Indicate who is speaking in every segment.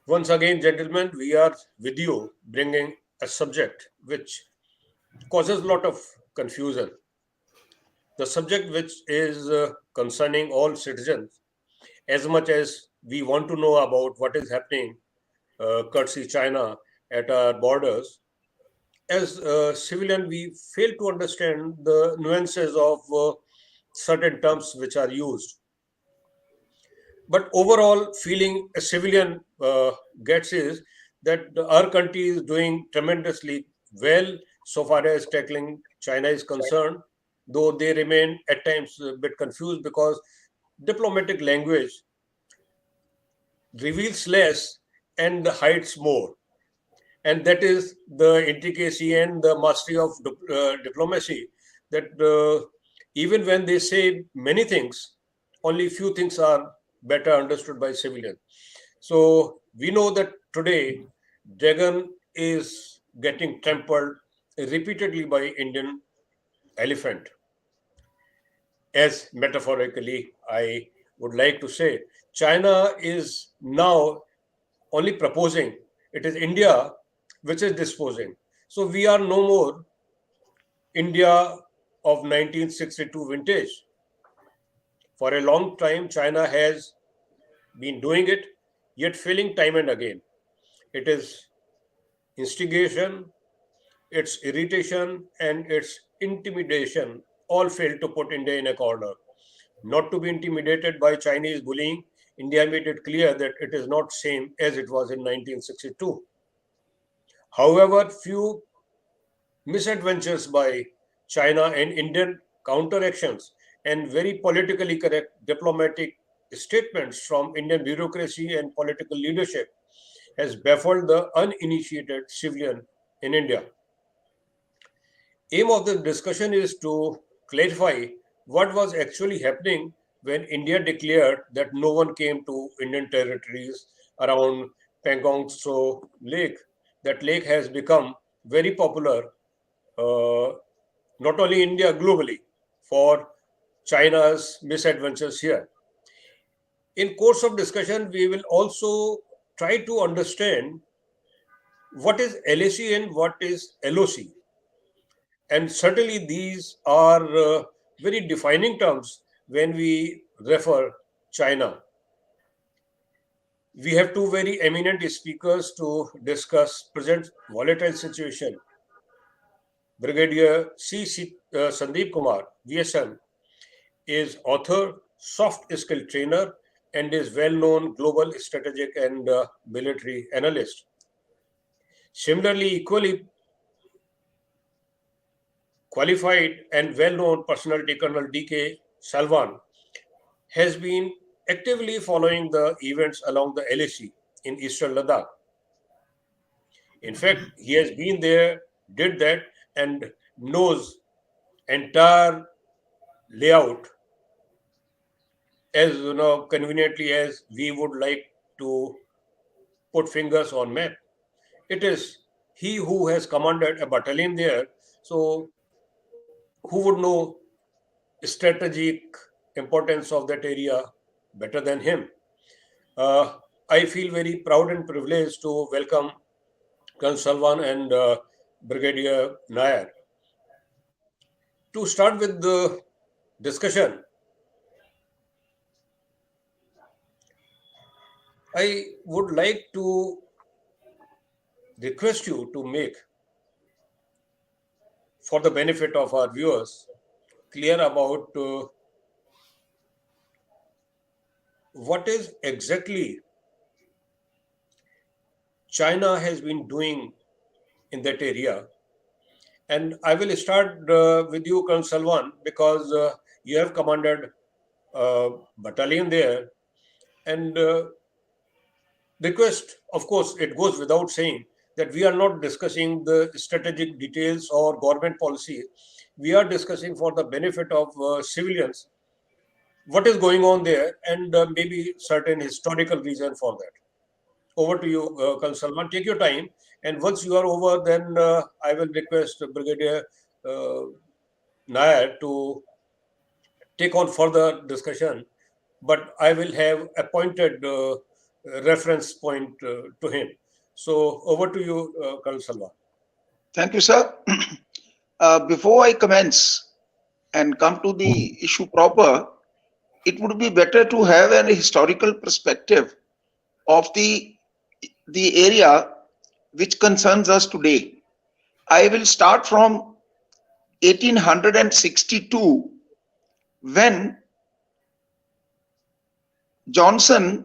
Speaker 1: Once again, gentlemen, we are with you bringing a subject which causes a lot of confusion. The subject which is concerning all citizens, as much as we want to know about what is happening, courtesy China at our borders, as a civilian, we fail to understand the nuances of certain terms which are used. But overall, feeling a civilian gets is that our country is doing tremendously well so far as tackling China is concerned, though they remain at times a bit confused because diplomatic language reveals less and hides more. And that is the intricacy and the mastery of diplomacy. That even when they say many things, only few things are better understood by civilians. So we know that today dragon is getting trampled repeatedly by Indian elephant. As metaphorically, I would like to say, China is now only proposing. It is India which is disposing. So we are no more India of 1962 vintage. For a long time, China has been doing it, yet failing time and again. It is instigation, its irritation, and its intimidation all failed to put India in a corner. Not to be intimidated by Chinese bullying, India made it clear that it is not same as it was in 1962. However, few misadventures by China and Indian counteractions and very politically correct diplomatic statements from Indian bureaucracy and political leadership has baffled the uninitiated civilian in India. Aim of the discussion is to clarify what was actually happening when India declared that no one came to Indian territories around Pangong Tso Lake. That lake has become very popular, uh, not only India, globally, for China's misadventures here. In course of discussion, we will also try to understand what is LAC and what is LOC. And certainly these are very defining terms when we refer China. We have two very eminent speakers to discuss present volatile situation. Brigadier Sandeep Kumar, VSM, is author, soft skill trainer, and is well-known global strategic and military analyst. Similarly, equally qualified and well-known personality Colonel D K Salwan has been actively following the events along the LAC in Eastern Ladakh. In fact, he has been there, did that, and knows entire layout as conveniently as we would like to put fingers on map. It is he who has commanded a battalion there, so who would know strategic importance of that area better than him? Uh, I feel very proud and privileged to welcome Colonel Salwan and Brigadier Nair. To start with the discussion, I would like to request you to make, for the benefit of our viewers, clear about what is exactly China has been doing in that area. And I will start with you, Colonel Salwan, because you have commanded battalion there. And request, of course, it goes without saying that we are not discussing the strategic details or government policy. We are discussing for the benefit of civilians what is going on there and maybe certain historical reason for that. Over to you, Colonel Salman. Take your time, and once you are over, then I will request Brigadier uh, Nair to take on further discussion. But I will have appointed reference point to him. So over to you, Colonel Salwan.
Speaker 2: Thank you, sir. Before I commence and come to the issue proper, it would be better to have an historical perspective of the area which concerns us today. I will start from 1862, when Johnson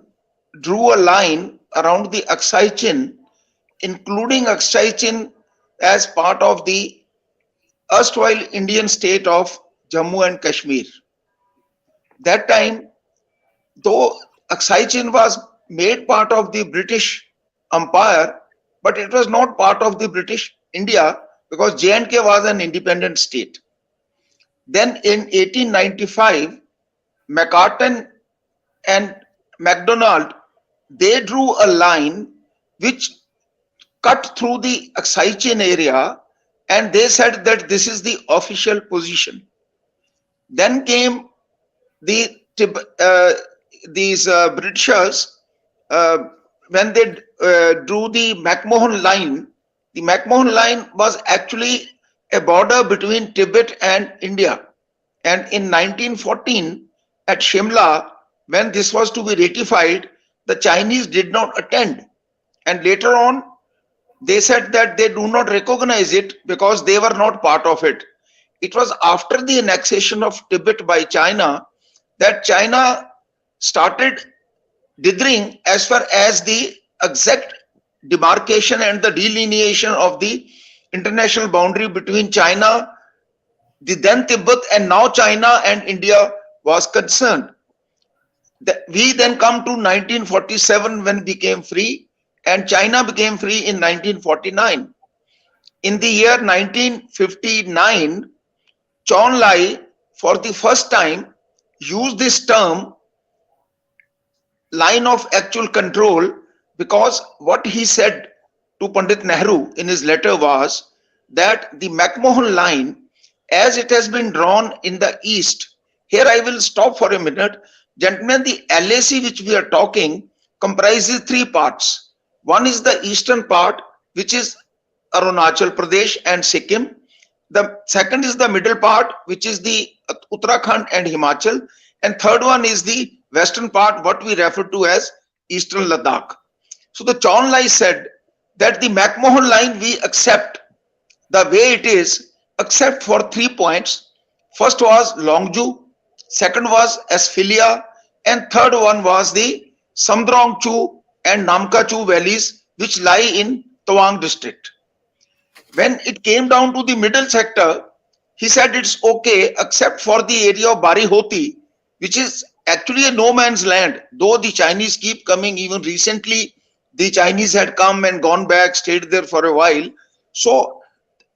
Speaker 2: drew a line around the Aksai Chin, including Aksai Chin as part of the erstwhile Indian state of Jammu and Kashmir. That time, though Aksai Chin was made part of the British Empire, but it was not part of the British India because J&K was an independent state. Then in 1895, McCartan and MacDonald, they drew a line which cut through the Aksai Chin area, and they said that this is the official position. Then came these Britishers, when they drew the McMahon line. The McMahon line was actually a border between Tibet and India. And in 1914, at Shimla, when this was to be ratified, the Chinese did not attend. And later on, they said that they do not recognize it because they were not part of it. It was after the annexation of Tibet by China that China started dithering as far as the exact demarcation and the delineation of the international boundary between China, the then Tibet, and now China and India was concerned. We then come to 1947 when we became free, and China became free in 1949. In the year 1959, Chon Lai, for the first time, used this term line of actual control, because what he said to Pandit Nehru in his letter was that the McMahon line, as it has been drawn in the east, here I will stop for a minute. Gentlemen, the LAC which we are talking comprises three parts. One is the eastern part, which is Arunachal Pradesh and Sikkim. The second is the middle part, which is the Uttarakhand and Himachal. And third one is the western part, what we refer to as Eastern Ladakh. So the Chon Lai said that the McMahon line we accept the way it is, except for 3 points. First was Longzhu, second was Asphilia, and third one was the Samdrong-Chu and Namka-Chu valleys, which lie in Tawang district. When it came down to the middle sector, he said it's okay except for the area of Barihoti, which is actually a no man's land. Though the Chinese keep coming, even recently the Chinese had come and gone back, stayed there for a while. So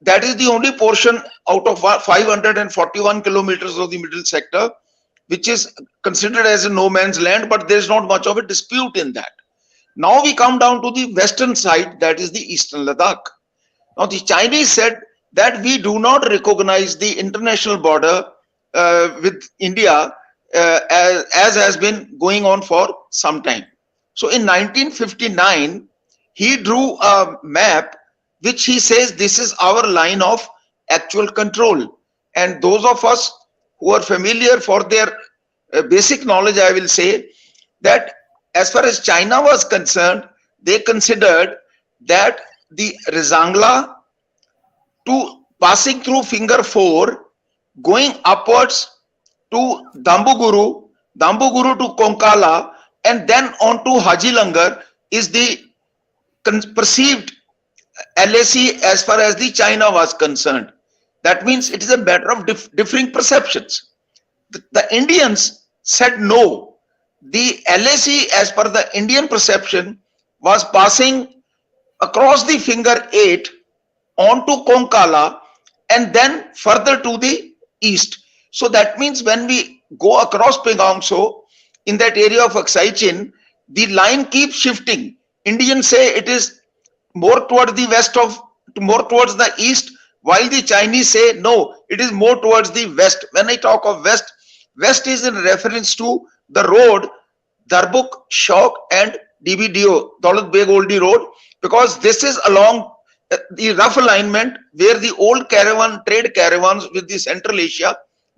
Speaker 2: that is the only portion out of 541 kilometers of the middle sector which is considered as a no man's land, but there is not much of a dispute in that. Now we come down to the western side, that is the Eastern Ladakh. Now the Chinese said that we do not recognize the international border with India as has been going on for some time. So in 1959, he drew a map which he says this is our line of actual control. And those of us who are familiar, for their basic knowledge, I will say that as far as China was concerned, they considered that the Rizangla to passing through Finger 4, going upwards to Dambuguru, Dambuguru to Konkala, and then on to Haji Langar is the perceived LAC as far as the China was concerned. That means it is a matter of differing perceptions. The Indians said no. The LAC as per the Indian perception was passing across the Finger 8 onto Konkala and then further to the east. So that means when we go across Pangong Tso in that area of Aksai Chin, the line keeps shifting. Indians say it is more towards the west more towards the east, while the Chinese say no, it is more towards the west. When I talk of west, west is in reference to the road Darbuk, Shok and DBDO, Daulat Beg Oldie Road, because this is along the rough alignment where the old trade caravans with the Central Asia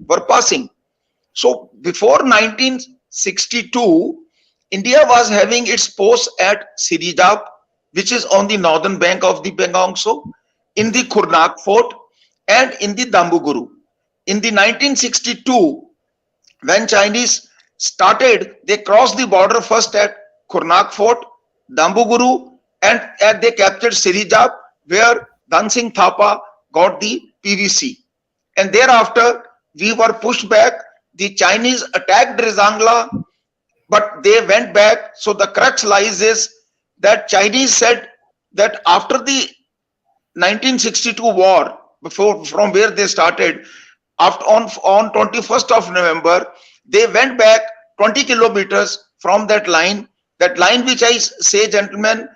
Speaker 2: were passing. So before 1962, India was having its posts at Sirijap, which is on the northern bank of the Pangong Tso, in the Kurnak Fort, and in the Dambuguru. In the 1962, when Chinese started, they crossed the border first at Kurnak Fort, Dambuguru, and they captured Sirijap, where Dan Singh Thapa got the PVC. And thereafter, we were pushed back. The Chinese attacked Rizangla, but they went back. So the crux lies is that Chinese said that after the 1962 war, from where they started, on 21st of November, they went back 20 kilometers from that line which I say, gentlemen,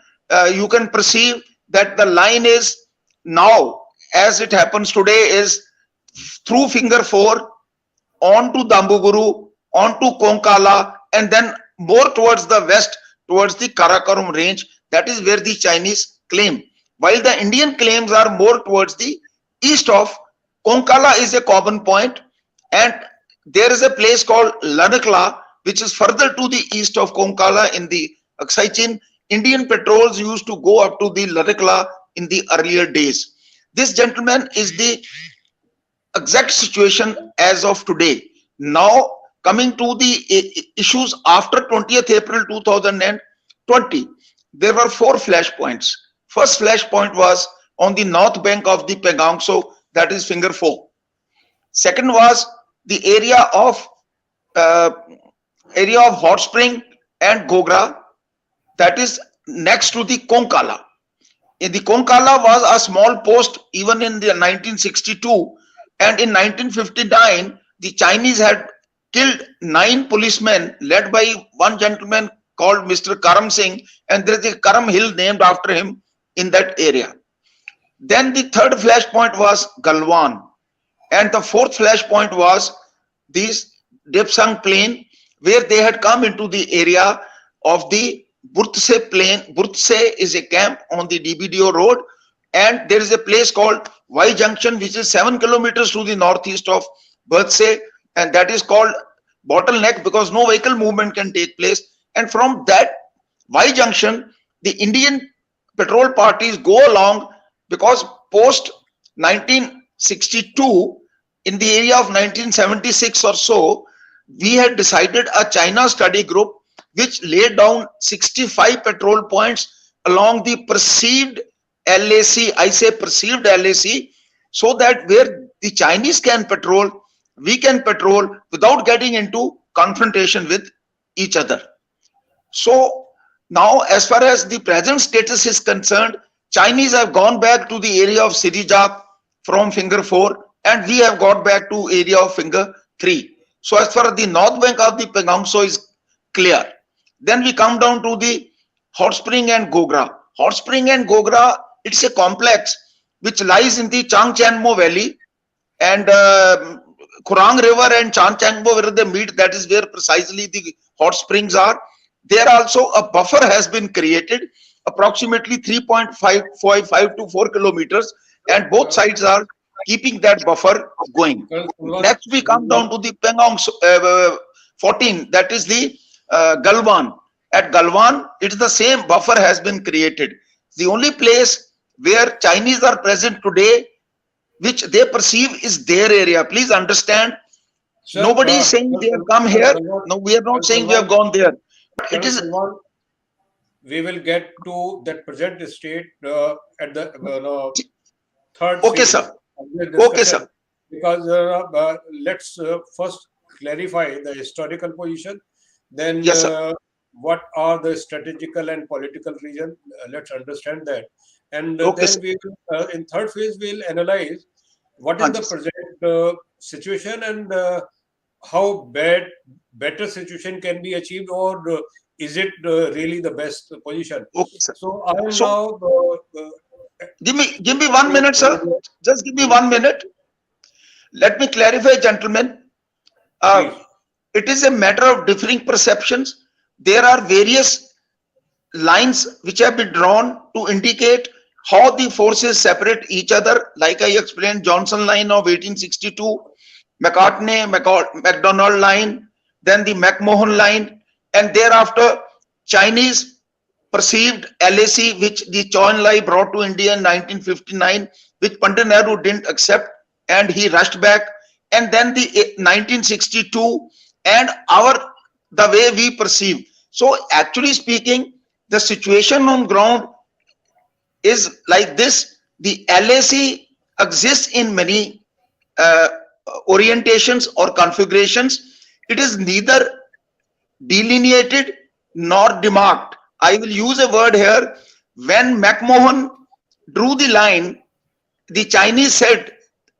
Speaker 2: you can perceive that the line is now, as it happens today, is through Finger 4, on to Dambuguru, on to Konkala, and then more towards the west, towards the Karakoram range. That is where the Chinese claim. While the Indian claims are more towards the east of Konkala is a common point, and there is a place called Ladakh, which is further to the east of Konkala in the Aksai Chin. Indian patrols used to go up to the Ladakh in the earlier days. This, gentlemen, is the exact situation as of today. Now, coming to the issues after 20th April 2020, there were 4 flashpoints. First flashpoint was on the north bank of the Pangong Tso, that is Finger 4. Second was the area of Hot Spring and Gogra, that is next to the Konkala. In the Konkala was a small post even in the 1962, and in 1959 the Chinese had killed 9 policemen led by one gentleman called Mr. Karam Singh, and there is a Karam Hill named after him in that area. Then the third flashpoint was Galwan, and the fourth flashpoint was this Depsang Plain, where they had come into the area of the Burtse Plain. Burtse is a camp on the DBDO road, and there is a place called Y Junction, which is 7 kilometers to the northeast of Burtse, and that is called bottleneck because no vehicle movement can take place. And from that Y Junction, the Indian patrol parties go along, because post 1962, in the area of 1976 or so, we had decided a China study group which laid down 65 patrol points along the perceived LAC, I say perceived LAC, so that where the Chinese can patrol, we can patrol without getting into confrontation with each other. So now, as far as the present status is concerned, Chinese have gone back to the area of Sirijap from Finger 4, and we have got back to area of Finger 3. So as far as the north bank of the Pangong Tso is clear. Then we come down to the Hot Spring and Gogra. Hot Spring and Gogra, it's a complex which lies in the Changchanmo Valley, and Kurang River and Changchangmo, where they meet, that is where precisely the hot springs are. There also a buffer has been created, approximately 3.5 to 4 kilometers, and both sides are keeping that buffer going. Next we come down to the Pangong 14, that is the Galwan. At Galwan, it's the same buffer has been created. The only place where Chinese are present today, which they perceive is their area. Please understand, sir, nobody is saying they have come here. No, we are not saying we have gone there. It is.
Speaker 1: We will get to that present state at the third.
Speaker 2: Okay, sir. Okay, sir.
Speaker 1: Because let's first clarify the historical position. Then,
Speaker 2: yes, sir.
Speaker 1: What are the strategical and political reasons? Let's understand that. And
Speaker 2: okay,
Speaker 1: then we will, in third phase, we'll analyze what is the present situation and how better situation can be achieved, or is it really the best position?
Speaker 2: Okay, sir.
Speaker 1: So I will now
Speaker 2: give me 1 minute, sir. Just give me 1 minute. Let me clarify, gentlemen. It is a matter of differing perceptions. There are various lines which have been drawn to indicate how the forces separate each other. Like I explained, Johnson line of 1862, McDonald line, then the McMahon line, and thereafter Chinese perceived LAC, which the Chou Enlai brought to India in 1959, which Pandit Nehru didn't accept, and he rushed back. And then the 1962 and the way we perceive. So actually speaking, the situation on ground is like this. The LAC exists in many orientations or configurations. It is neither delineated nor demarked. I will use a word here. When McMahon drew the line, the Chinese said,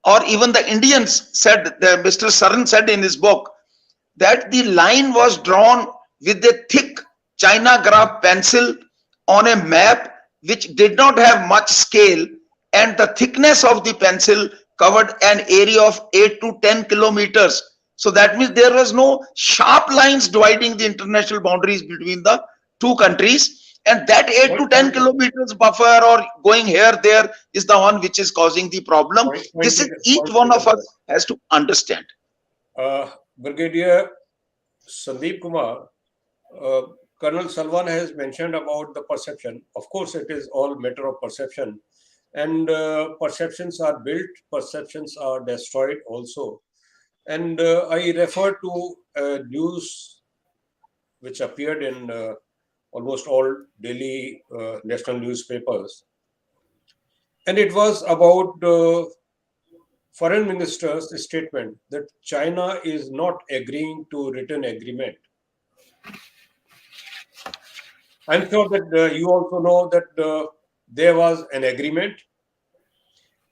Speaker 2: or even the Indians said, Mr. Saran said in his book, that the line was drawn with a thick China graph pencil on a map which did not have much scale, and the thickness of the pencil covered an area of 8 to 10 kilometers. So that means there was no sharp lines dividing the international boundaries between the two countries, and that 8 to 10 kilometers buffer or going here there is the one which is causing the problem. This is each one of us has to understand.
Speaker 1: Brigadier Sandeep Kumar, Colonel Salwan has mentioned about the perception. Of course, it is all matter of perception, and perceptions are built, perceptions are destroyed also. And I refer to news which appeared in almost all daily national newspapers, and it was about foreign minister's statement that China is not agreeing to written agreement. I'm sure that you also know that there was an agreement,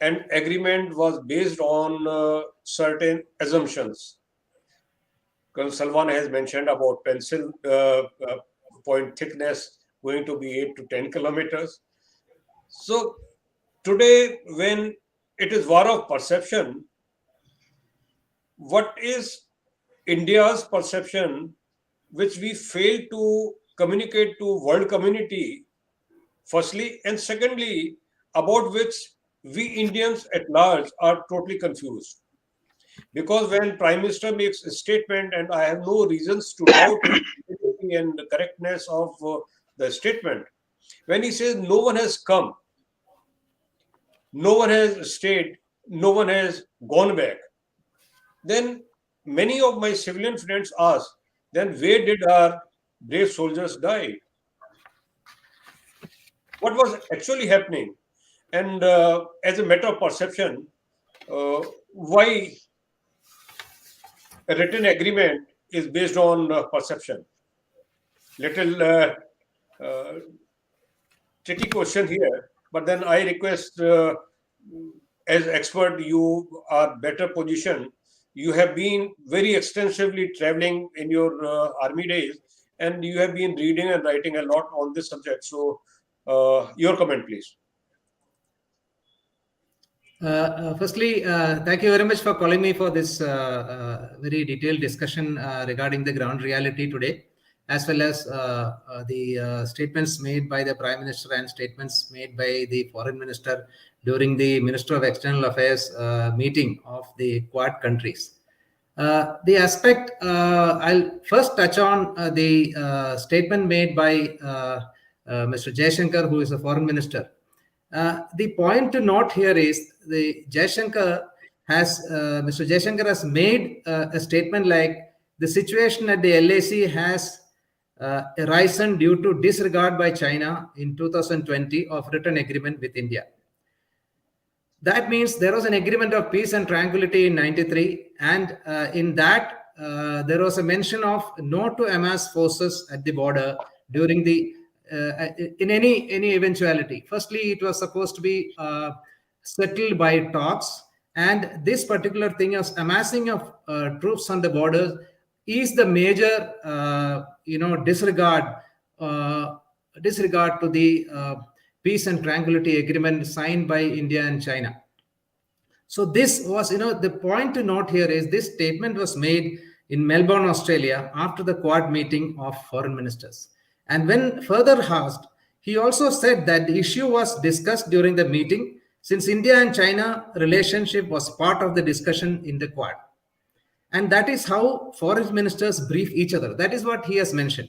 Speaker 1: and agreement was based on certain assumptions. Colonel Salwan has mentioned about pencil point thickness going to be 8 to 10 kilometers. So today, when it is war of perception, what is India's perception which we fail to communicate to world community, firstly, and secondly, about which we Indians at large are totally confused? Because when Prime Minister makes a statement, and I have no reasons to doubt and the correctness of the statement, when he says no one has come, no one has stayed, no one has gone back, then many of my civilian friends ask, then where did our brave soldiers die? What was actually happening? And as a matter of perception, why a written agreement is based on perception? Little tricky question here, but then I request, as expert, you are better positioned. You have been very extensively traveling in your army days, and you have been reading and writing a lot on this subject. So, your comment, please.
Speaker 3: Firstly, thank you very much for calling me for this very detailed discussion regarding the ground reality today, as well as the statements made by the Prime Minister and statements made by the Foreign Minister during the Minister of External Affairs meeting of the Quad countries. The aspect, I'll first touch on the statement made by Mr. Jaishankar, who is a Foreign Minister. The point to note here is Mr. Jaishankar has made a statement like the situation at the LAC has arisen due to disregard by China in 2020 of written agreement with India. That means there was an agreement of peace and tranquility in 93, and in that there was a mention of not to amass forces at the border during the in any eventuality. Firstly, it was supposed to be settled by talks, and this particular thing of amassing of troops on the borders is the major disregard to the peace and tranquility agreement signed by India and China. So this was, the point to note here is this statement was made in Melbourne, Australia, after the Quad meeting of foreign ministers. And when further asked, he also said that the issue was discussed during the meeting since India and China relationship was part of the discussion in the Quad. And that is how foreign ministers brief each other. That is what he has mentioned.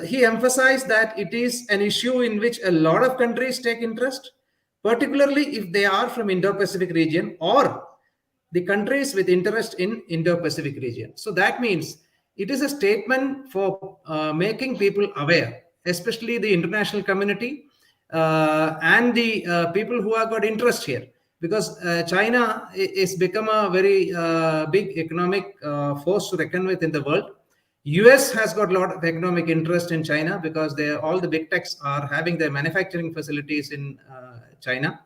Speaker 3: He emphasized that it is an issue in which a lot of countries take interest, particularly if they are from Indo-Pacific region or the countries with interest in Indo-Pacific region. So that means it is a statement for making people aware, especially the international community and the people who have got interest here, because China is become a very big economic force to reckon with in the world. US has got a lot of economic interest in China because all the big techs are having their manufacturing facilities in China.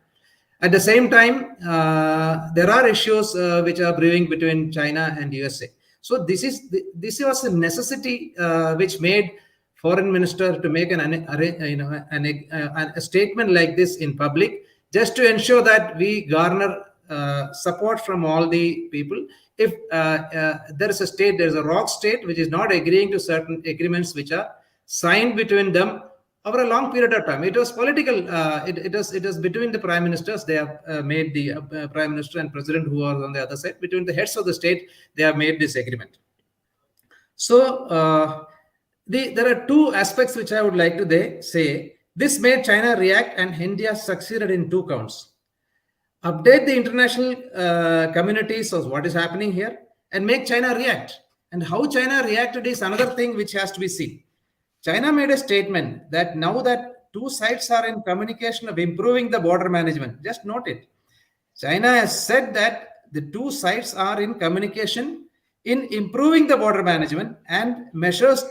Speaker 3: At the same time, there are issues which are brewing between China and USA. So this was a necessity which made foreign minister to make a statement like this in public, just to ensure that we garner support from all the people. If there is a state, there is a rock state which is not agreeing to certain agreements which are signed between them over a long period of time. It was political. It was between the prime ministers. They have made the prime minister and president who are on the other side. Between the heads of the state, they have made this agreement. So there are two aspects which I would like to say. This made China react, and India succeeded in 2 counts. Update the international communities of what is happening here and make China react. And how China reacted is another thing which has to be seen. China made a statement that now that 2 sides are in communication of improving the border management. Just note it. China has said that the 2 sides are in communication in improving the border management and measures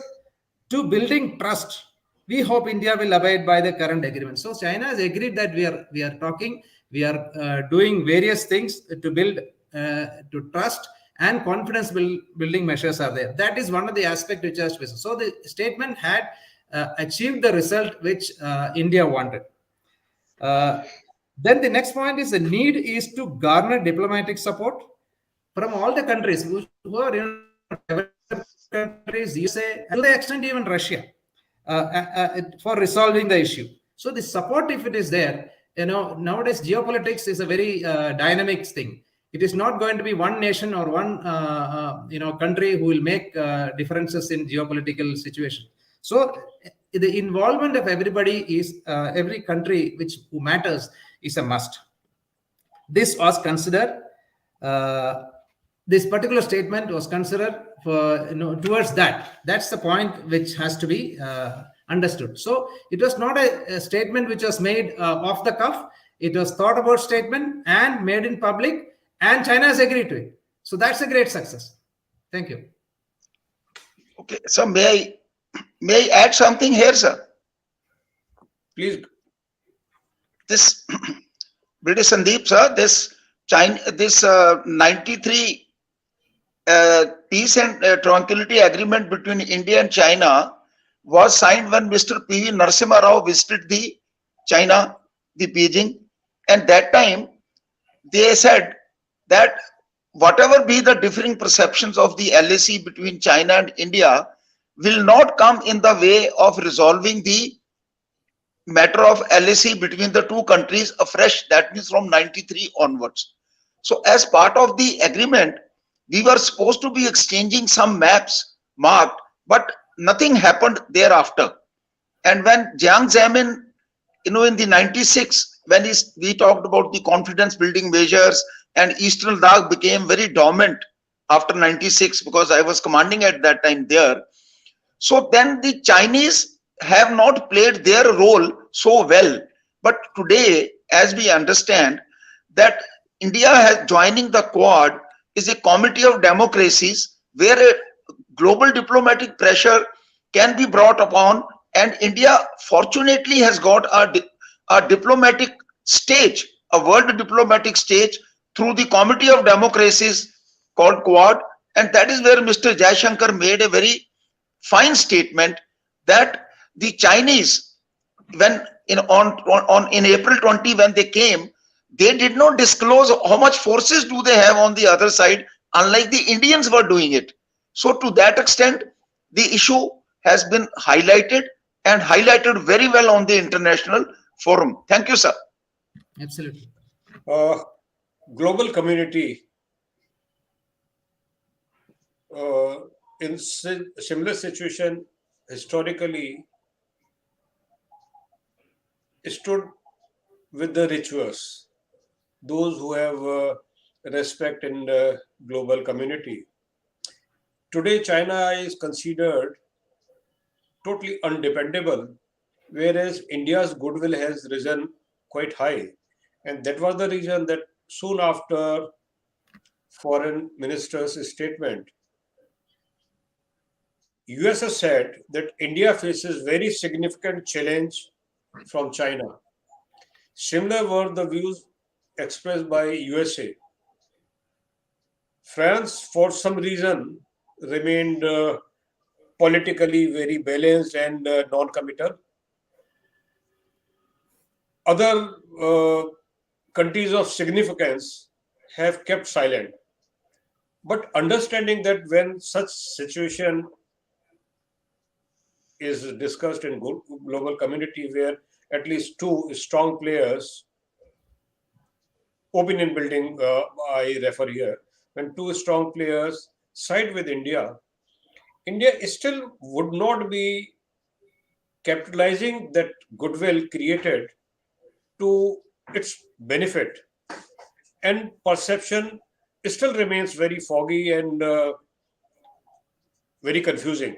Speaker 3: to building trust. We hope India will abide by the current agreement. So China has agreed that we are talking, we are doing various things to build to trust, and confidence building measures are there. That is one of the aspects which has to be. So the statement had achieved the result which India wanted. Then the next point is the need is to garner diplomatic support from all the countries who are countries, USA, to the extent even Russia, for resolving the issue. So the support, if it is there, nowadays geopolitics is a very dynamic thing. It is not going to be one nation or one country who will make differences in geopolitical situation. So the involvement of everybody is every country who matters is a must. This was considered. This particular statement was considered for towards that. That's the point which has to be understood. So it was not a statement which was made off the cuff. It was thought about statement and made in public. And China has agreed to it. So that's a great success. Thank you.
Speaker 2: Okay, so may I add something here, sir?
Speaker 1: Please.
Speaker 2: This British Sandeep, sir, this 93 peace and tranquility agreement between India and China was signed when Mr. P.V. Narasimha Rao visited the China, the Beijing, and that time they said that whatever be the differing perceptions of the LAC between China and India will not come in the way of resolving the matter of LAC between the 2 countries afresh. That means from 93 onwards. So as part of the agreement, we were supposed to be exchanging some maps marked, but nothing happened thereafter. And when Jiang Zemin, in the 96, when we talked about the confidence building measures, and Eastern Ladakh became very dominant after 96 because I was commanding at that time there. So then the Chinese have not played their role so well. But today, as we understand that India has joining the Quad is a committee of democracies where a global diplomatic pressure can be brought upon, and India fortunately has got a diplomatic stage, a world diplomatic stage through the Committee of Democracies called Quad, and that is where Mr. Jaishankar made a very fine statement that the Chinese, when in April 20 when they came, they did not disclose how much forces do they have on the other side, unlike the Indians were doing it. So to that extent, the issue has been highlighted and highlighted very well on the international forum. Thank you, sir.
Speaker 3: Absolutely.
Speaker 1: Global community in similar situation historically stood with the rituals, those who have respect in the global community. Today, China is considered totally undependable, whereas India's goodwill has risen quite high. And that was the reason that soon after foreign minister's statement, US has said that India faces very significant challenge from China. Similar were the views expressed by USA. France, for some reason, remained politically very balanced and non-committal. Other countries of significance have kept silent. But understanding that when such situation is discussed in global community where at least two strong players, opinion building I refer here, when two strong players side with India, India still would not be capitalizing that goodwill created to its benefit. And perception still remains very foggy and very confusing.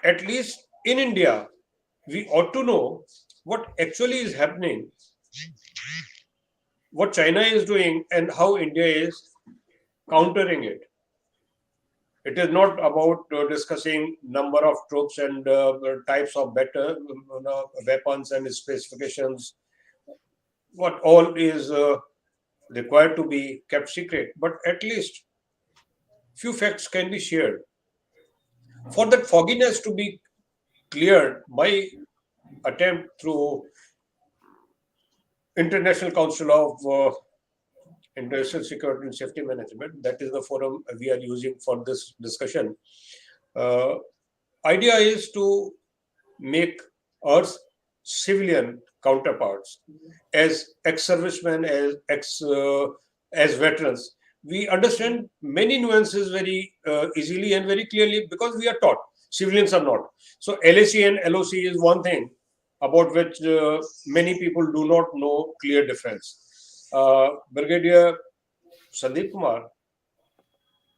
Speaker 1: At least in India, we ought to know what actually is happening, what China is doing, and how India is countering it. It is not about discussing number of troops and types of better weapons and specifications. What all is required to be kept secret, but at least few facts can be shared. For that fogginess to be cleared, my attempt through International Council of International Security and Safety Management, that is the forum we are using for this discussion. Idea is to make Earth's civilian counterparts as ex-servicemen, as veterans. We understand many nuances very easily and very clearly because we are taught. Civilians are not. So LAC and LOC is one thing about which many people do not know clear difference. Brigadier Sandeep Kumar,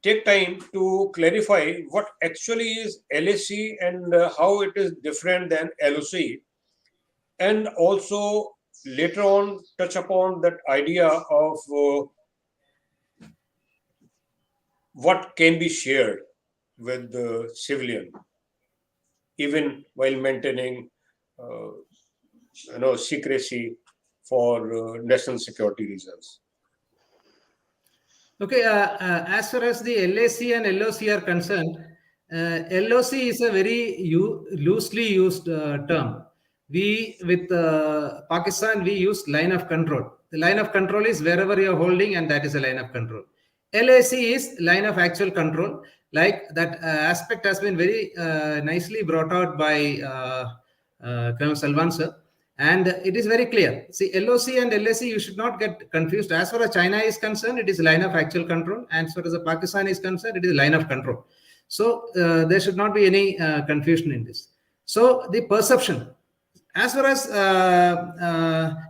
Speaker 1: take time to clarify what actually is LAC and how it is different than LOC, and also later on touch upon that idea of what can be shared with the civilian, even while maintaining secrecy for national security reasons.
Speaker 3: Okay, as far as the LAC and LOC are concerned, LOC is a very loosely used term. We, with Pakistan, we use line of control. The line of control is wherever you are holding, and that is a line of control. LAC is line of actual control. Like that aspect has been very nicely brought out by Colonel Salwan sir. And it is very clear. See, LOC and LAC, you should not get confused. As far as China is concerned, it is line of actual control. And as far as Pakistan is concerned, it is line of control. So there should not be any confusion in this. So the perception, as far as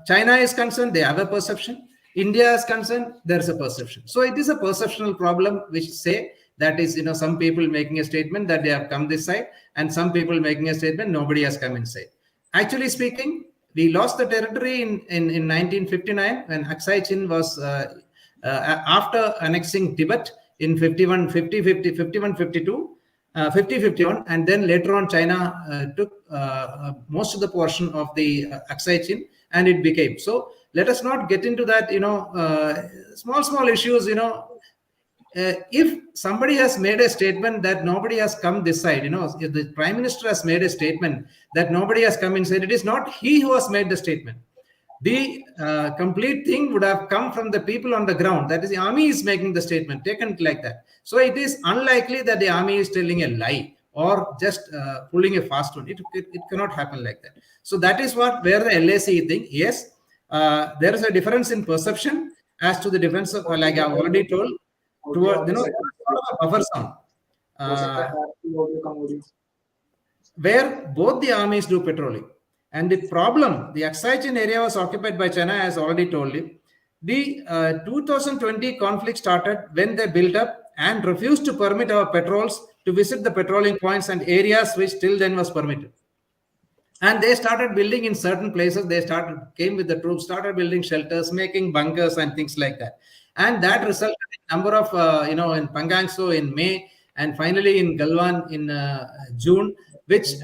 Speaker 3: China is concerned, they have a perception. India is concerned, there is a perception. So it is a perceptual problem which say that is, some people making a statement that they have come this side, and some people making a statement nobody has come inside. Actually speaking, we lost the territory in 1959 when Aksai Chin was, after annexing Tibet in 51, 52, and then later on China took most of the portion of the Aksai Chin, and it became. So let us not get into that, small issues, if somebody has made a statement that nobody has come this side, if the Prime Minister has made a statement that nobody has come inside, it is not he who has made the statement. The complete thing would have come from the people on the ground. That is, the army is making the statement, taken like that. So it is unlikely that the army is telling a lie or just pulling a fast one. It cannot happen like that. So that is where the LAC thing. Yes, there is a difference in perception as to the defense of, like I've already told, toward, a buffer zone. Where both the armies do patrolling. And the problem, the Siachen area was occupied by China, as already told you. The 2020 conflict started when they built up and refused to permit our patrols to visit the patrolling points and areas which till then was permitted. And they started building in certain places. They came with the troops, started building shelters, making bunkers and things like that. And that resulted in number of, in Pangong Tso in May, and finally in Galwan in June, which,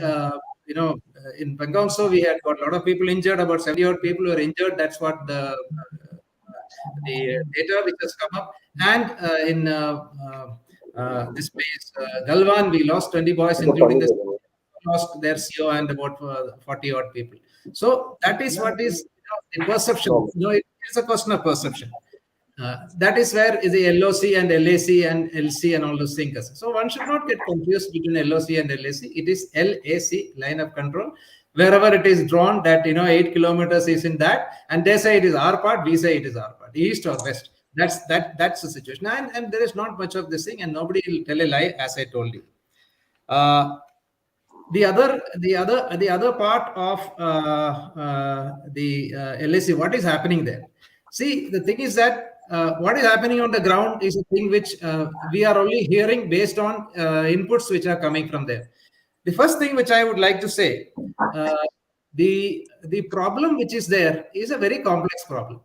Speaker 3: in Pangong Tso we had got a lot of people injured, about 70 odd people were injured. That's what the data which has come up. And in this place, Galwan, we lost 20 boys, including the lost their CO and about 40 odd people. So that is what is the perception. It's a question of perception. That is where is the LOC and LAC and LC and all those things. So one should not get confused between LOC and LAC. It is LAC, line of control. Wherever it is drawn that 8 kilometers is in that, and they say it is our part, we say it is our part, east or west. That's the situation. And there is not much of this thing, and nobody will tell a lie, as I told you. The other part of the LAC, what is happening there? See, the thing is that what is happening on the ground is a thing which we are only hearing based on inputs which are coming from there. The first thing which I would like to say, the problem which is there is a very complex problem.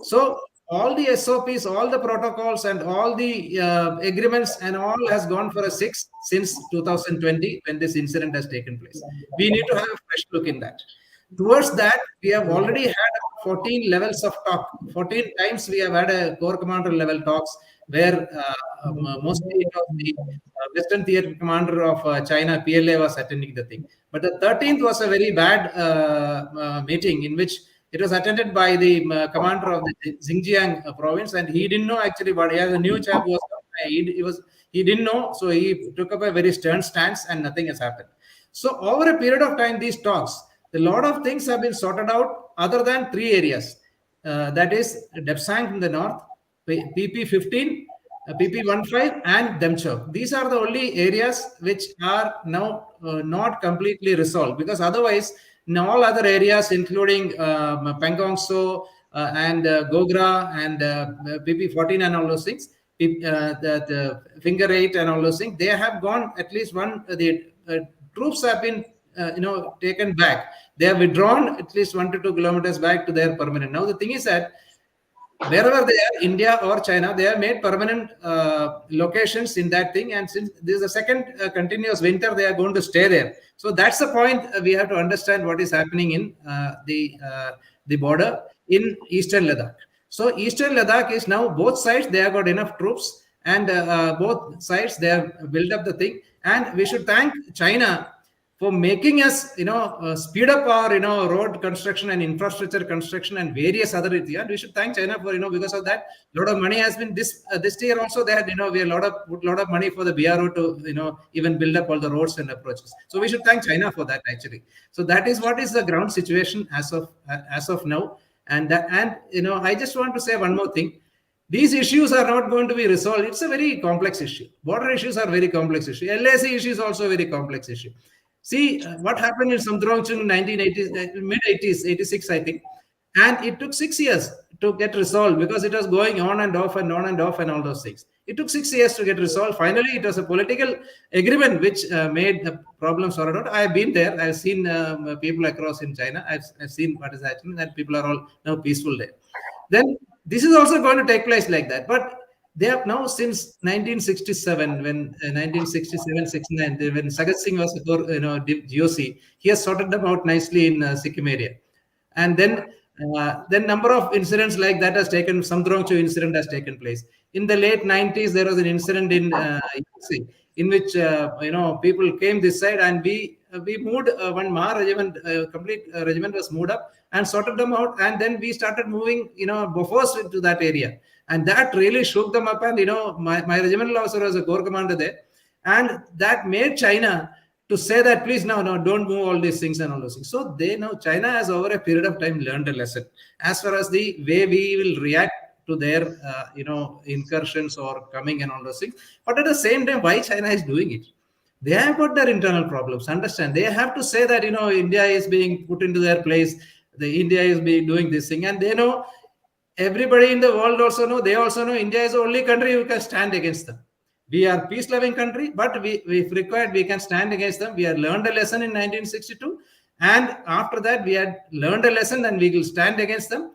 Speaker 3: So all the SOPs, all the protocols, and all the agreements and all has gone for a 6 since 2020 when this incident has taken place. We need to have a fresh look in that. Towards that, we have already had 14 levels of talk. 14 times we have had a corps commander level talks where mostly the Western Theater Commander of China, PLA, was attending the thing. But the 13th was a very bad meeting in which it was attended by the commander of the Xinjiang province, and he didn't know actually what he has a new chap was. He didn't know, so he took up a very stern stance, and nothing has happened. So over a period of time, these talks, a lot of things have been sorted out other than 3 areas. That is Depsang in the north, PP15, PP15, and Demchok. These are the only areas which are now not completely resolved, because otherwise, in all other areas, including Pangong Tso and Gogra and PP14 and all those things, the Finger 8 and all those things, they have gone at least one. The troops have been taken back. They have withdrawn at least 1 to 2 kilometers back to their permanent. Now the thing is that wherever they are, India or China, they have made permanent locations in that thing. And since this is the second continuous winter, they are going to stay there. So that's the point. We have to understand what is happening in the border in Eastern Ladakh. So Eastern Ladakh is now both sides, they have got enough troops, and both sides, they have built up the thing. And we should thank China for making us, speed up our, road construction and infrastructure construction and various other things. And we should thank China for, because of that, a lot of money has been this year also. They had, we put a lot of money for the BRO to, even build up all the roads and approaches. So we should thank China for that actually. So that is what is the ground situation as of now. And I just want to say one more thing. These issues are not going to be resolved. It's a very complex issue. Border issues are very complex issue. LAC issue is also a very complex issue. See what happened in Samdrongchung in 1980s, mid-80s, 86, I think. And it took 6 years to get resolved because it was going on and off and on and off and all those things. It took 6 years to get resolved. Finally, it was a political agreement which made the problem sorted out. I have been there. I've seen people across in China. I've seen what is happening, and people are all now peaceful there. Then this is also going to take place like that. But they have now since 1967, when 1967-69, when Sagat Singh was GOC, he has sorted them out nicely in Sikkim area. And then number of incidents like that has taken, Samdrongchung incident has taken place. In the late 90s, there was an incident in which people came this side, and we we moved one Ma regiment, complete regiment was moved up and sorted them out. And then we started moving, Bofors into that area. And that really shook them up. And, my regimental officer was a corps commander there. And that made China to say that, please, no, don't move all these things and all those things. So they know China has over a period of time learned a lesson as far as the way we will react to their, incursions or coming and all those things. But at the same time, why China is doing it? They have got their internal problems. Understand? They have to say that, India is being put into their place. The India is being doing this thing. And they know, everybody in the world also know, they also know India is the only country who can stand against them. We are peace-loving country, but if required, we can stand against them. We had learned a lesson in 1962. And after that, we had learned a lesson and we will stand against them.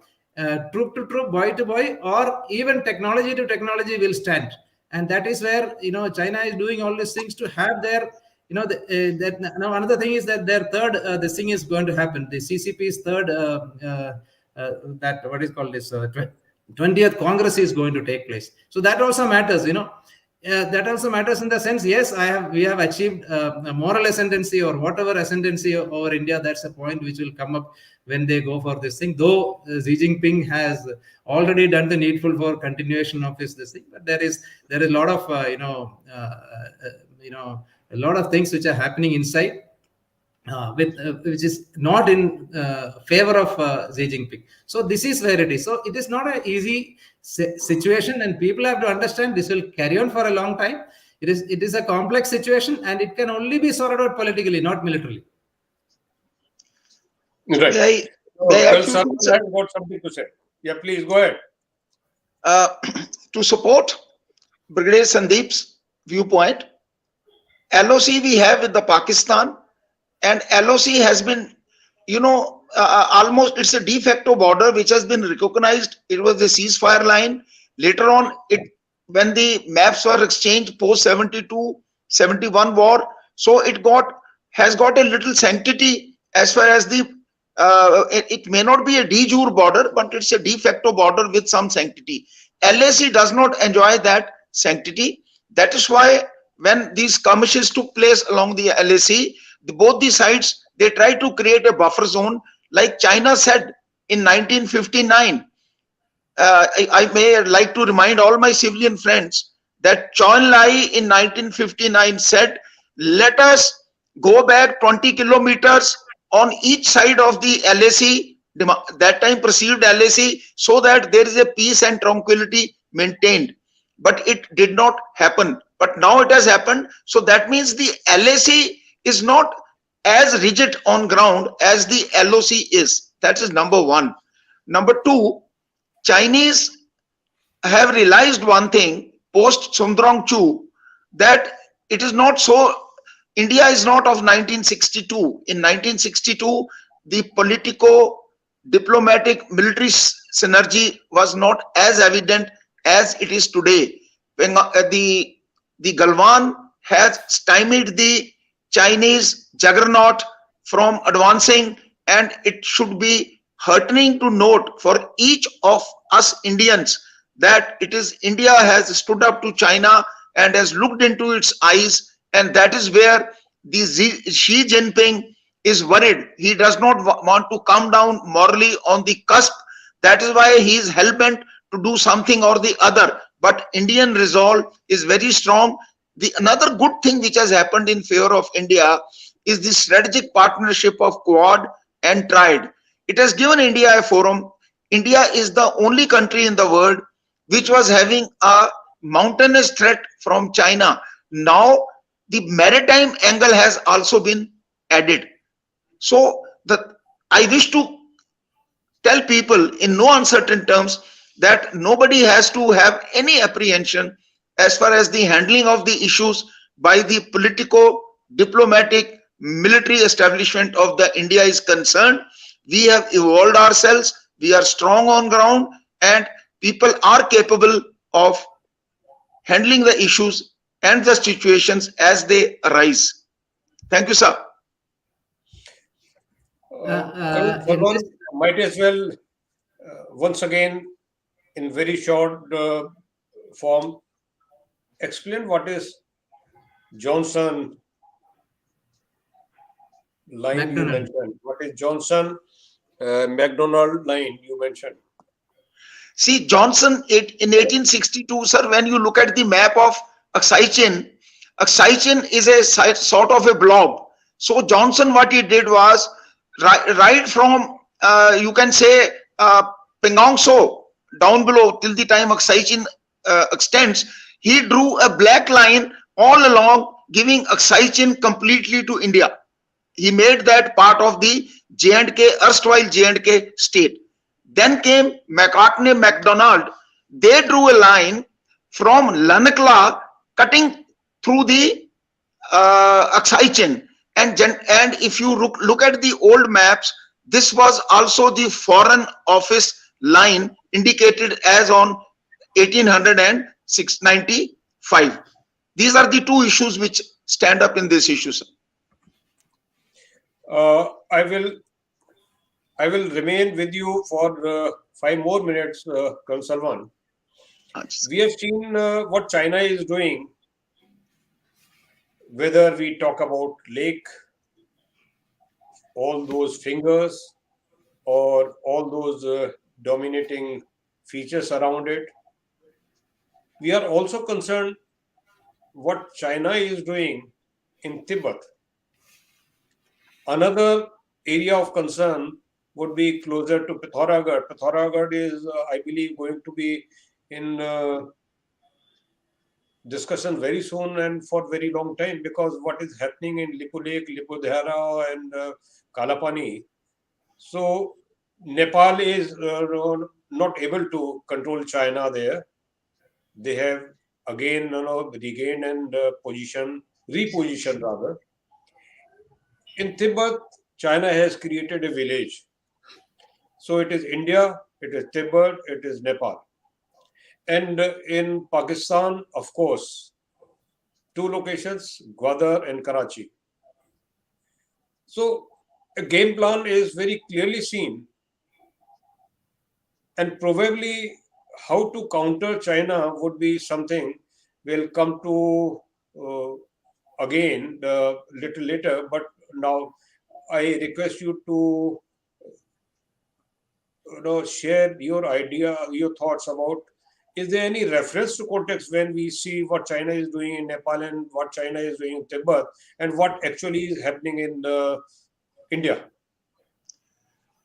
Speaker 3: Troop to troop, boy to boy, or even technology to technology will stand. And that is where, China is doing all these things to have their, now another thing is that their third, this thing is going to happen. The CCP's third, that what is called this 20th Congress is going to take place. So that also matters, that also matters in the sense, yes, we have achieved a moral ascendancy or whatever ascendancy over India. That's a point which will come up when they go for this thing. Though Xi Jinping has already done the needful for continuation of this thing, but there is a lot of a lot of things which are happening inside. Which is not in favor of Xi Jinping. So this is where it is. So it is not an easy situation, and people have to understand this will carry on for a long time. It is a complex situation, and it can only be sorted out politically, not militarily.
Speaker 1: Right. Got something to say. Yeah, please go ahead.
Speaker 2: To support Brigadier Sandeep's viewpoint, LOC we have with the Pakistan. And LOC has been, almost it's a de facto border which has been recognized. It was the ceasefire line. Later on, when the maps were exchanged post 72-71 war, so has got a little sanctity as far as the it may not be a de jure border, but it's a de facto border with some sanctity. LAC does not enjoy that sanctity. That is why when these skirmishes took place along the LAC, both the sides, they tried to create a buffer zone, like China said in 1959. I may like to remind all my civilian friends that Chou En-lai in 1959 said, let us go back 20 kilometers on each side of the LAC, that time perceived LAC, so that there is a peace and tranquility maintained. But it did not happen. But now it has happened. So that means the LAC is not as rigid on ground as the LOC is. That is number one. Number two, Chinese have realized one thing post Sundrangchu, that it is not so. India is not of 1962. In 1962, the politico-diplomatic military synergy was not as evident as it is today. When the Galwan has stymied the Chinese juggernaut from advancing, and it should be heartening to note for each of us Indians that India has stood up to China and has looked into its eyes, and that is where the Xi Jinping is worried. He does not want to come down morally on the cusp. That is why he is hell-bent to do something or the other. But Indian resolve is very strong. Another good thing which has happened in favor of India is the strategic partnership of Quad and Triad. It has given India a forum. India is the only country in the world which was having a mountainous threat from China. Now the maritime angle has also been added. So I wish to tell people in no uncertain terms that nobody has to have any apprehension as far as the handling of the issues by the politico-diplomatic military establishment of the India is concerned. We have evolved ourselves, we are strong on ground, and people are capable of handling the issues and the situations as they arise. Thank you, sir.
Speaker 1: Might as well once again in very short form explain what is Johnson line you
Speaker 3: McDonald.
Speaker 1: mentioned? What is Johnson McDonald line you mentioned?
Speaker 2: See, Johnson in 1862, sir, when you look at the map of Siachen, Siachen is a sort of a blob. So Johnson, what he did was, right from, you can say, Pangong Tso down below till the time Siachen extends, he drew a black line all along, giving Siachen completely to India. He made that part of the J&K, erstwhile J&K state. Then came McCartney MacDonald. They drew a line from Lanakla cutting through the Siachen. And if you look at the old maps, this was also the Foreign Office line indicated as on 1895. These are the two issues which stand up in this issue, sir.
Speaker 1: I will remain with you for 5 more minutes, Colonel Salwan. We have seen what China is doing, whether we talk about lake, all those fingers, or all those dominating features around it. We are also concerned what China is doing in Tibet. Another area of concern would be closer to Pithoragarh. Pithoragarh is, I believe, going to be in discussion very soon and for very long time, because what is happening in Lipu Lake, Lipudhara and Kalapani. So Nepal is not able to control China there. They have again regained and repositioned rather. In Tibet, China has created a village. So it is India, it is Tibet, it is Nepal. And in Pakistan, of course, 2 locations, Gwadar and Karachi. So a game plan is very clearly seen, and probably how to counter China would be something we'll come to again a little later. But now I request you to share your idea, your thoughts about, is there any reference to context when we see what China is doing in Nepal and what China is doing in Tibet and what actually is happening in India?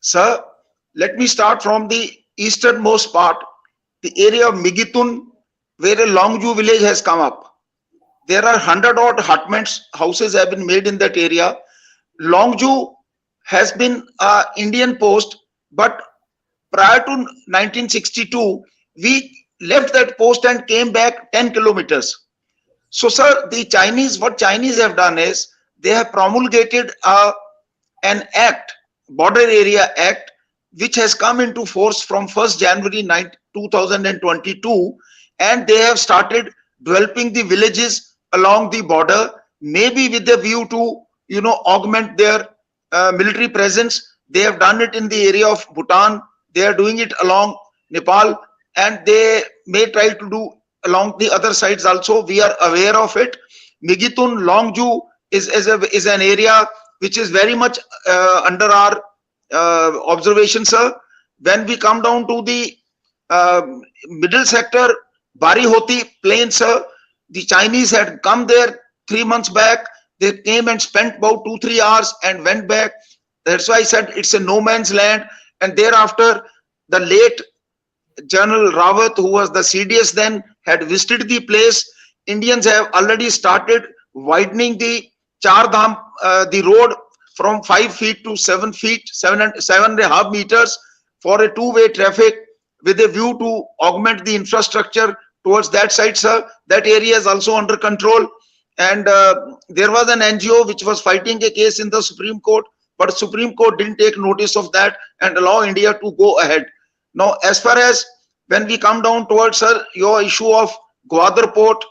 Speaker 2: Sir, let me start from the easternmost part, the area of Migitun, where a Longzhu village has come up. There are 100-odd houses have been made in that area. Longzhu has been an Indian post, but prior to 1962, we left that post and came back 10 kilometers. So, sir, what Chinese have done is they have promulgated an act, Border Area Act, which has come into force from 1st January 2022, and they have started developing the villages along the border, maybe with the view to augment their military presence. They have done it in the area of Bhutan. They are doing it along Nepal, and they may try to do along the other sides also. We are aware of it. Migitun, Longzhu is an area which is very much under our observation, sir. When we come down to the middle sector, Barihoti plain, sir, the Chinese had come there 3 months back. They came and spent about 2-3 hours and went back. That's why I said it's a no man's land. And thereafter, the late General Rawat, who was the CDS then, had visited the place. Indians have already started widening the Char Dham, the road from 5 feet to 7 feet, 7.5 meters for a 2-way traffic, with a view to augment the infrastructure towards that side, sir. That area is also under control. And there was an NGO which was fighting a case in the Supreme Court, but Supreme Court didn't take notice of that and allow India to go ahead. Now, as far as when we come down towards, sir, your issue of Gwadar port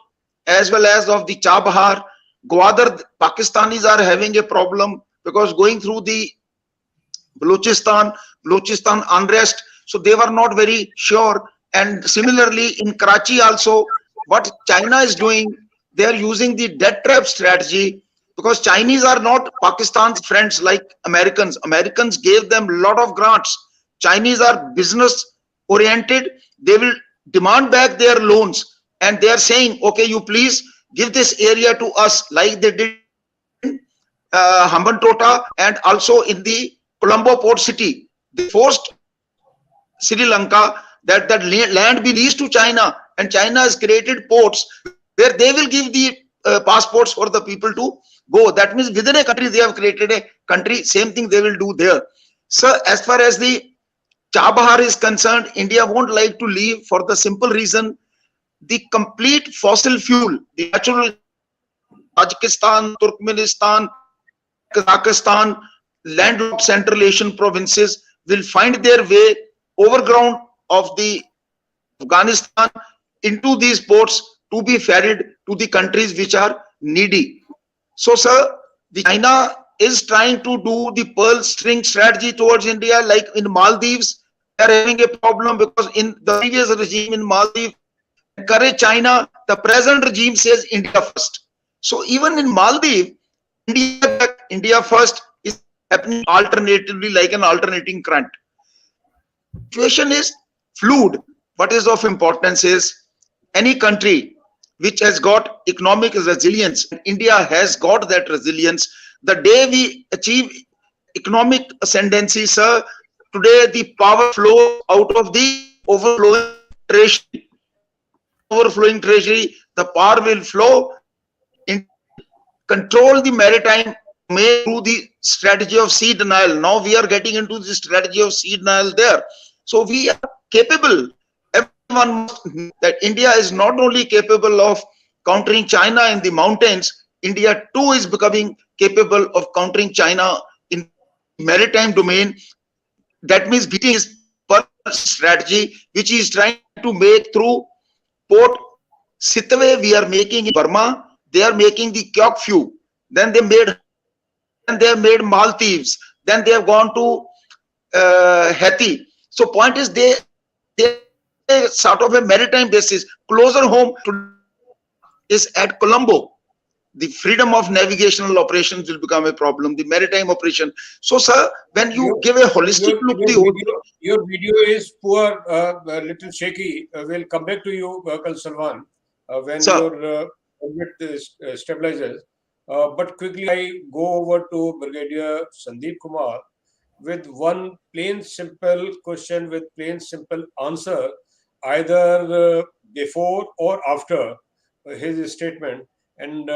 Speaker 2: as well as of the Chabahar, Gwadar, Pakistanis are having a problem because going through the Balochistan unrest, so they were not very sure. And similarly in Karachi also, what China is doing, they are using the death trap strategy. because Chinese are not Pakistan's friends like Americans. Americans gave them a lot of grants. Chinese are business oriented. They will demand back their loans, and they are saying, okay, you please give this area to us, like they did in Hambantota and also in the Colombo port city. They forced Sri Lanka that land be leased to China, and China has created ports where they will give the passports for the people to go. That means within a country they have created a country. Same thing they will do there. So as far as the Chabahar is concerned, India won't like to leave for the simple reason: the complete fossil fuel, the natural Tajikistan, Turkmenistan, Kazakhstan, landlocked Central Asian provinces will find their way overground of the Afghanistan into these ports to be ferried to the countries which are needy. So, sir, the China is trying to do the pearl string strategy towards India, like in Maldives. They are having a problem because in the previous regime in Maldives encouraged China. The present regime says India first. So even in Maldives, India first is happening alternatively, like an alternating current. Situation is fluid. What is of importance is any country which has got economic resilience, and India has got that resilience. The day we achieve economic ascendancy, sir, today the power flows out of the overflowing treasury. Overflowing treasury, the power will flow in control the maritime domain through the strategy of sea denial. Now we are getting into the strategy of sea denial there. So we are capable. Everyone must know that India is not only capable of countering China in the mountains, India too is becoming capable of countering China in maritime domain. That means beating his strategy, which he is trying to make through Port Sitwe. We are making in Burma. They are making the Kyokfu. Then they have made Maldives. Then they have gone to Haiti. So point is they sort of a maritime basis. Closer home is at Colombo. The freedom of navigational operations will become a problem. The maritime operation. So, sir, when you give a holistic look,
Speaker 1: your video is poor, a little shaky. We'll come back to you, Col Salwan, when your stabilizes. But quickly, I go over to Brigadier Sandeep Kumar with one plain simple question with plain simple answer, either before or after his statement. And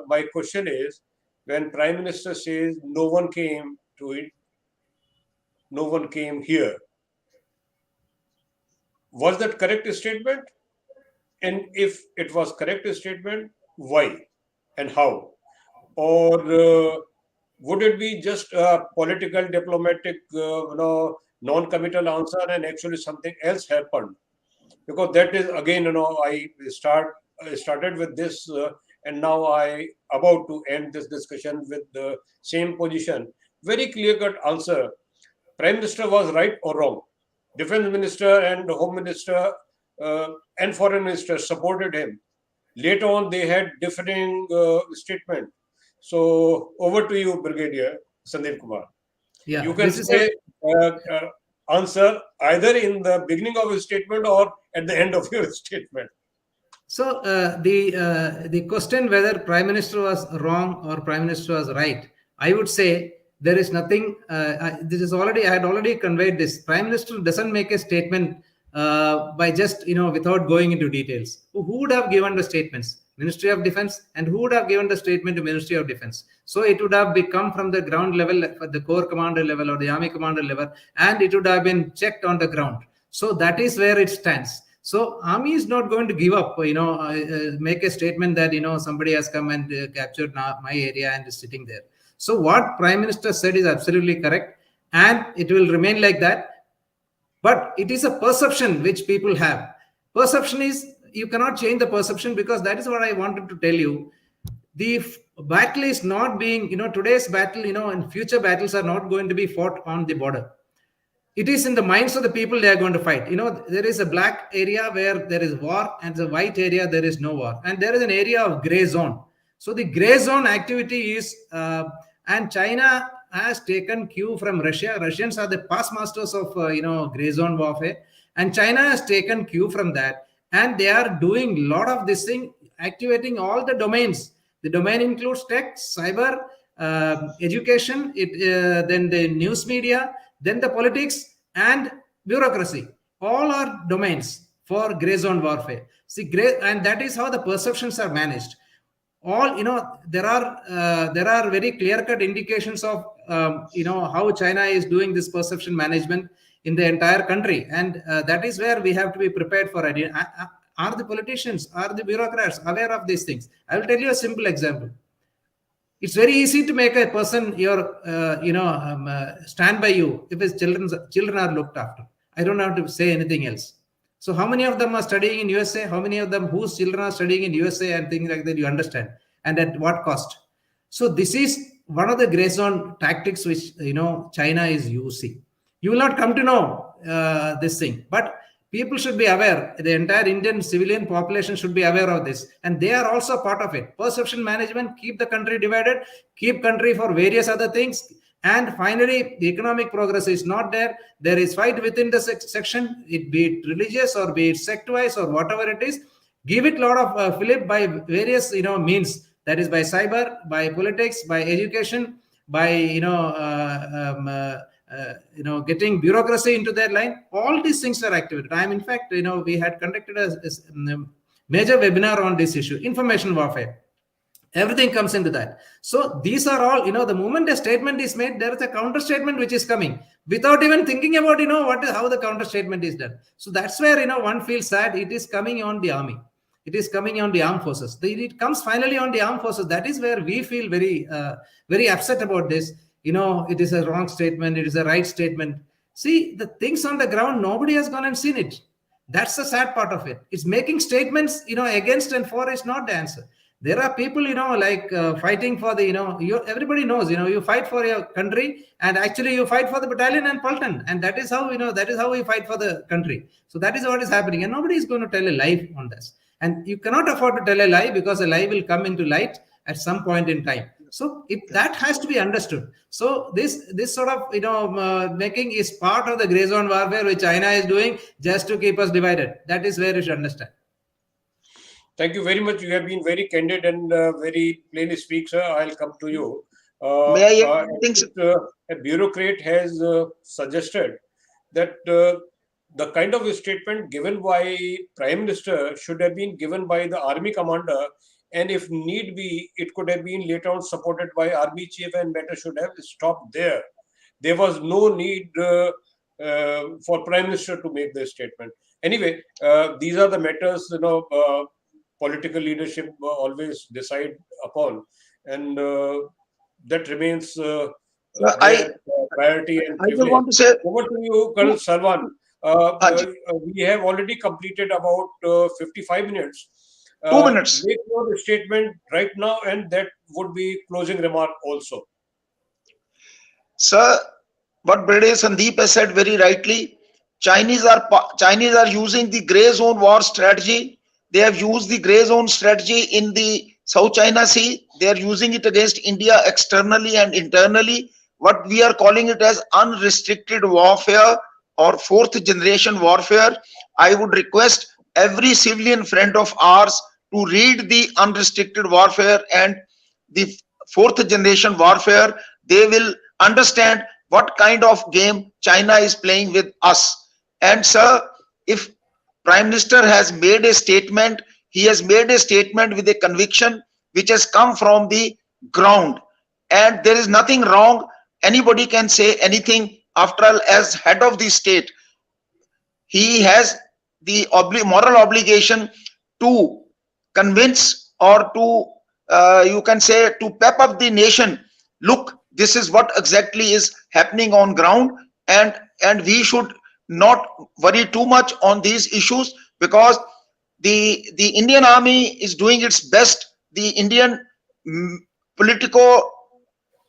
Speaker 1: my question is, when Prime Minister says no one came to it, no one came here, was that correct statement? And if it was correct statement, why and how? Or would it be just a political, diplomatic, non-committal answer, and actually something else happened? Because that is again, I started with this, and now I about to end this discussion with the same position. Very clear-cut answer. Prime Minister was right or wrong. Defense Minister and Home Minister and Foreign Minister supported him. Later on, they had differing statement. So over to you, Brigadier Sandeep Kumar.
Speaker 3: Yeah,
Speaker 1: you can say answer either in the beginning of your statement or at the end of your statement.
Speaker 3: So the question whether Prime Minister was wrong or Prime Minister was right, I would say there is nothing. This is already, I had already conveyed this. Prime Minister doesn't make a statement by just without going into details. Who would have given the statements? Ministry of Defense, and who would have given the statement to Ministry of Defense? So it would have become from the ground level, the Corps Commander level or the Army Commander level, and it would have been checked on the ground. So that is where it stands. So Army is not going to give up, make a statement that, somebody has come and captured my area and is sitting there. So what Prime Minister said is absolutely correct, and it will remain like that. But it is a perception which people have. Perception is, you cannot change the perception, because that is what I wanted to tell you. The battle is not being, today's battle, and future battles are not going to be fought on the border. It is in the minds of the people they are going to fight. There is a black area where there is war, and the white area there is no war. And there is an area of gray zone. So the gray zone activity is, and China has taken cue from Russia. Russians are the past masters of gray zone warfare, and China has taken cue from that, and they are doing a lot of this thing, activating all the domains. The domain includes tech, cyber, education, then the news media, then the politics and bureaucracy. All are domains for gray zone warfare. See, and that is how the perceptions are managed. All there are very clear-cut indications of how China is doing this perception management in the entire country, and that is where we have to be prepared for it. Are the politicians, are the bureaucrats aware of these things? I will tell you a simple example. It's very easy to make a person stand by you if his children are looked after. I don't have to say anything else. So how many of them are studying in USA? How many of them whose children are studying in USA and things like that? You understand, and at what cost? So this is one of the gray zone tactics which China is using. You will not come to know this thing, but people should be aware. The entire Indian civilian population should be aware of this, and they are also part of it. Perception management, keep the country divided, keep country for various other things. And finally, the economic progress is not there. There is fight within the section, be it religious or be it sect-wise or whatever it is. Give it a lot of fillip by various means. That is by cyber, by politics, by education, by getting bureaucracy into their line. All these things are activated. In fact, we had conducted a major webinar on this issue, information warfare. Everything comes into that. So these are all, the moment a statement is made, there is a counter statement which is coming without even thinking about, how the counter statement is done. So that's where, one feels sad. It is coming on the army. It is coming on the armed forces. It comes finally on the armed forces. That is where we feel very, very upset about this. It is a wrong statement. It is a right statement. See, the things on the ground, nobody has gone and seen it. That's the sad part of it. It's making statements, against and for is not the answer. There are people, fighting for the, everybody knows, you fight for your country, and actually you fight for the battalion and Pulton. And that is how, that is how we fight for the country. So that is what is happening. And nobody is going to tell a lie on this. And you cannot afford to tell a lie, because a lie will come into light at some point in time. So that has to be understood. So this sort of, making is part of the gray zone warfare which China is doing just to keep us divided. That is where you should understand.
Speaker 1: Thank you very much. You have been very candid and very plainly speak, sir. I'll come to you. A bureaucrat has suggested that the kind of statement given by Prime Minister should have been given by the army commander, and if need be, it could have been later on supported by army chief, and matter should have stopped there. There was no need for Prime Minister to make this statement. Anyway, these are the matters, political leadership always decide upon, and that remains priority and privilege.
Speaker 2: I want to say,
Speaker 1: over to you, Colonel Salwan. We have already completed about 55 minutes.
Speaker 2: 2 minutes.
Speaker 1: Make your statement right now, and that would be closing remark also.
Speaker 2: Sir, what Brig C Sandeep has said very rightly, Chinese are using the gray zone war strategy. They have used the gray zone strategy in the South China Sea. They are using it against India externally and internally. What we are calling it as unrestricted warfare or fourth generation warfare. I would request every civilian friend of ours to read the unrestricted warfare and the fourth generation warfare. They will understand what kind of game China is playing with us. And sir, if Prime Minister has made a statement, he has made a statement with a conviction which has come from the ground, and there is nothing wrong. Anybody can say anything. After all, as head of the state, he has the moral obligation to convince, or to you can say, to pep up the nation. Look, this is what exactly is happening on ground, and we should not worry too much on these issues, because the Indian army is doing its best. The Indian politico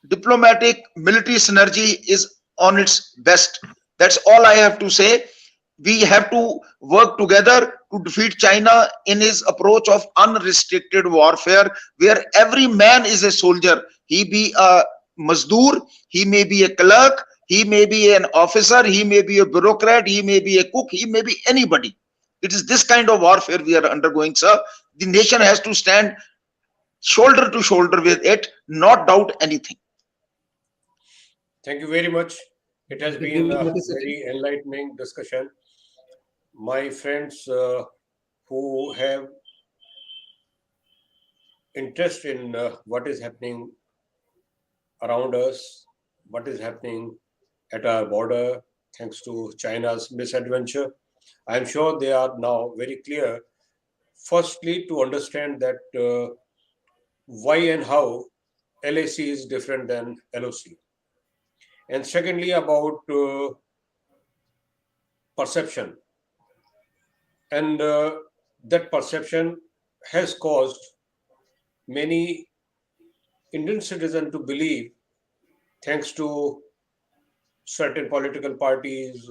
Speaker 2: diplomatic military synergy is on its best. That's all I have to say. We have to work together to to defeat China in his approach of unrestricted warfare, where every man is a soldier. He be a mazdoor, he may be a clerk, he may be an officer, he may be a bureaucrat, he may be a cook, he may be anybody. It is this kind of warfare we are undergoing, sir. The nation has to stand shoulder to shoulder with it, not doubt anything.
Speaker 1: Thank you very much. It has been a very enlightening discussion. My friends who have interest in what is happening around us, what is happening at our border, thanks to China's misadventure, I am sure they are now very clear. Firstly, to understand that why and how LAC is different than LOC. And secondly, about perception. And that perception has caused many Indian citizens to believe, thanks to certain political parties'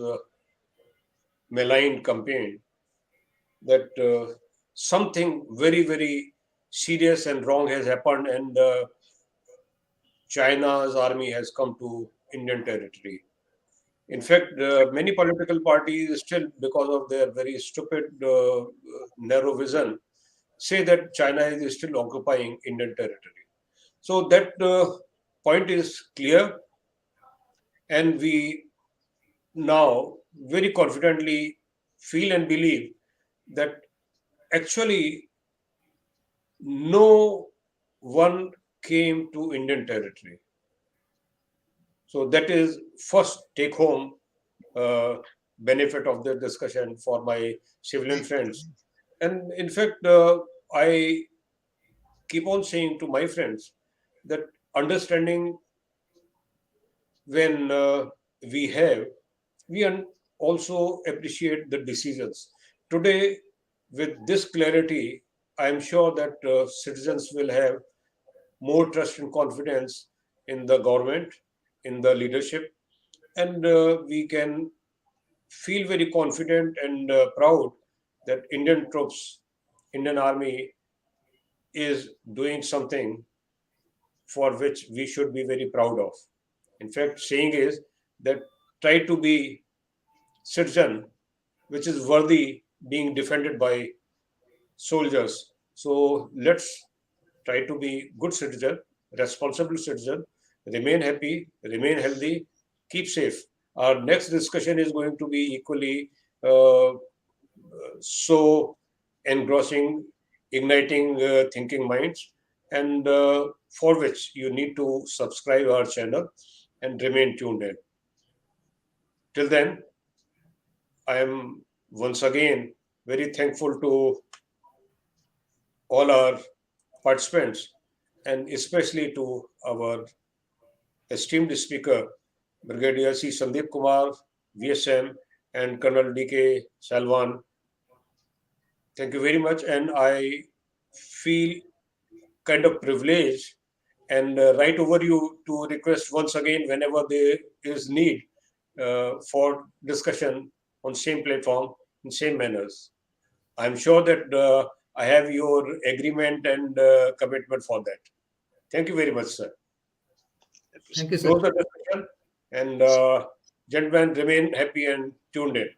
Speaker 1: malign campaign, that something very, very serious and wrong has happened, and China's army has come to Indian territory. In fact, many political parties still, because of their very stupid, narrow vision, say that China is still occupying Indian territory. So that point is clear, and we now very confidently feel and believe that actually no one came to Indian territory. So that is first take home benefit of the discussion for my civilian friends. And in fact, I keep on saying to my friends that understanding when we have, we also appreciate the decisions. Today, with this clarity, I am sure that citizens will have more trust and confidence in the government, in the leadership, and we can feel very confident and proud that Indian troops, Indian army is doing something for which we should be very proud of. In fact, saying is that try to be citizen which is worthy being defended by soldiers. So let's try to be good citizen, responsible citizen, remain happy, remain healthy, keep safe. Our next discussion is going to be equally so engrossing, igniting thinking minds, and for which you need to subscribe our channel and remain tuned in. Till then, I am once again very thankful to all our participants and especially to our esteemed speaker, Brigadier C Sandeep Kumar, VSM, and Colonel D K Salwan. Thank you very much, and I feel kind of privileged and right over you to request once again whenever there is need for discussion on same platform in same manners. I'm sure that I have your agreement and commitment for that. Thank you very much, sir.
Speaker 3: Thank you, sir.
Speaker 1: Close the discussion, and gentlemen, remain happy and tuned in.